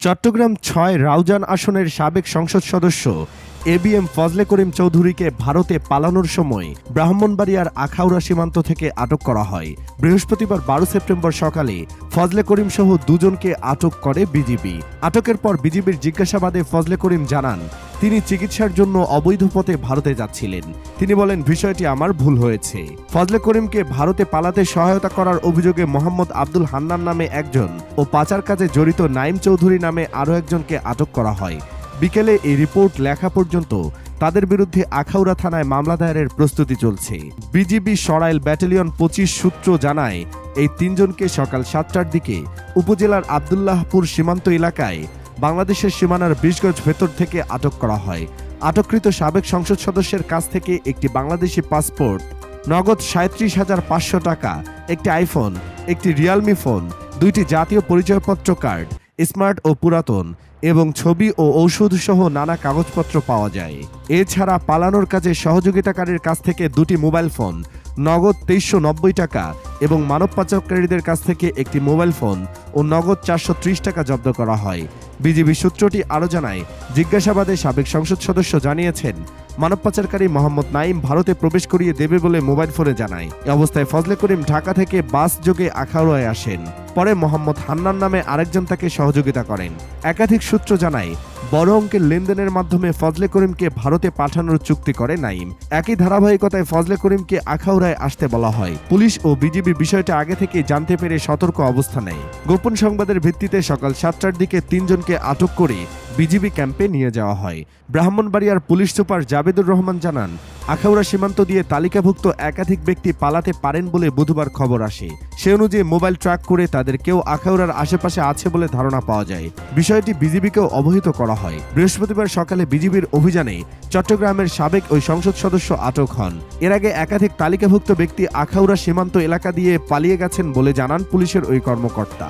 চট্টগ্রাম ৬ রাউজান আসনের সাবেক সংসদ সদস্য এবিএম ফজলে করিম চৌধুরীকে ভারতে পালানোর সময় ব্রাহ্মণবাড়িয়ার আখাউড়া সীমান্ত থেকে আটক করা হয়। বৃহস্পতিবার ১২ সেপ্টেম্বর সকালে ফজলে করিম সহ দুজনকে আটক করে বিজিবি। আটকের পর বিজিবির জিজ্ঞাসাবাদে ফজলে করিম জানান, তিনি চিকিৎসার জন্য অবৈধ পথে ভারতে যাচ্ছিলেন। তিনি বলেন, বিষয়টি আমার ভুল হয়েছে। ফজলে করিমকে ভারতে পালাতে সহায়তা করার অভিযোগে মোহাম্মদ আব্দুল হান্নান নামে একজন ও পাচার কাজে জড়িত নাইম চৌধুরী নামে আরও একজনকে আটক করা হয়। বিকেলে এই রিপোর্ট লেখা পর্যন্ত তাদের বিরুদ্ধে আখাউড়া থানায় মামলা দায়েরের প্রস্তুতি চলছে। বিজিবি সরাইল ব্যাটালিয়ন ২৫ সূত্র জানায়, এই তিনজনকে সকাল ৭টার দিকে উপজেলার আব্দুল্লাহপুর সীমান্ত এলাকায় বাংলাদেশের সীমানার ২০ গজ ভেতর থেকে আটক করা হয়। আটককৃত সাবেক সংসদ সদস্যের কাছ থেকে একটি বাংলাদেশি পাসপোর্ট, নগদ ৩৭,৫০০ টাকা, একটি আইফোন, একটি রিয়ালমি ফোন, ২টি জাতীয় পরিচয়পত্র কার্ড, স্মার্ট ও পুরাতন এবং ছবি ও ঔষধ সহ নানা কাগজপত্র পাওয়া যায়। এছাড়া পালানোর কাজে সহযোগিতাকারীর কাছ থেকে ২টি মোবাইল ফোন, নগদ ২৩৯০ টাকা এবং মানব পাচারকারীদের কাছ থেকে একটি মোবাইল ফোন ও নগদ ৪৩০ টাকা জব্দ করা হয়। বিজিবি সূত্রটি আরও জানায়, জিজ্ঞাসাবাদে সাবেক সংসদ সদস্য জানিয়েছেন, মানব পাচারকারী মোহাম্মদ নাইম ভারতে প্রবেশ করিয়ে দেবে বলে মোবাইল ফোনে জানায়। এ অবস্থায় ফজলে করিম ঢাকা থেকে বাস যোগে আখাউড়ায় আসেন। পরে মোহাম্মদ হান্নান নামে আরেকজন তাকে সহযোগিতা করেন। একাধিক সূত্র জানায়, বড় অঙ্কের লেনদেনের মাধ্যমে ফজলে করিমকে ভারতে পাঠানোর চুক্তি করে নাইম। একই ধারাবাহিকতায় ফজলে করিমকে আখাউড়ায় আসতে বলা হয়। পুলিশ ও বিজিবি বিষয়টা আগে থেকে জানতে পেরে সতর্ক অবস্থা নেয়। গোপন সংবাদের ভিত্তিতে সকাল ৭টার দিকে তিনজনকে আটক করে বিজিবি ক্যাম্পে নিয়ে যাওয়া হয়। ব্রাহ্মণবাড়িয়ার পুলিশ সুপার জাবেদুর রহমান জানান, আখাউড়া সীমান্ত দিয়ে তালিকাভুক্ত একাধিক ব্যক্তি পালাতে পারেন বলে বুধবার খবর আসে। সে অনুযায়ী মোবাইল ট্র্যাক করে তাদের কেউ আখাউড়ার আশেপাশে আছে বলে ধারণা পাওয়া যায়। বিষয়টি বিজিবিকেও অবহিত করা হয়। বৃহস্পতিবার সকালে বিজিবির অভিযানে চট্টগ্রামের সাবেক ওই সংসদ সদস্য আটক হন। এর আগে একাধিক তালিকাভুক্ত ব্যক্তি আখাউড়া সীমান্ত এলাকা দিয়ে পালিয়ে গেছেন বলে জানান পুলিশের ওই কর্মকর্তা।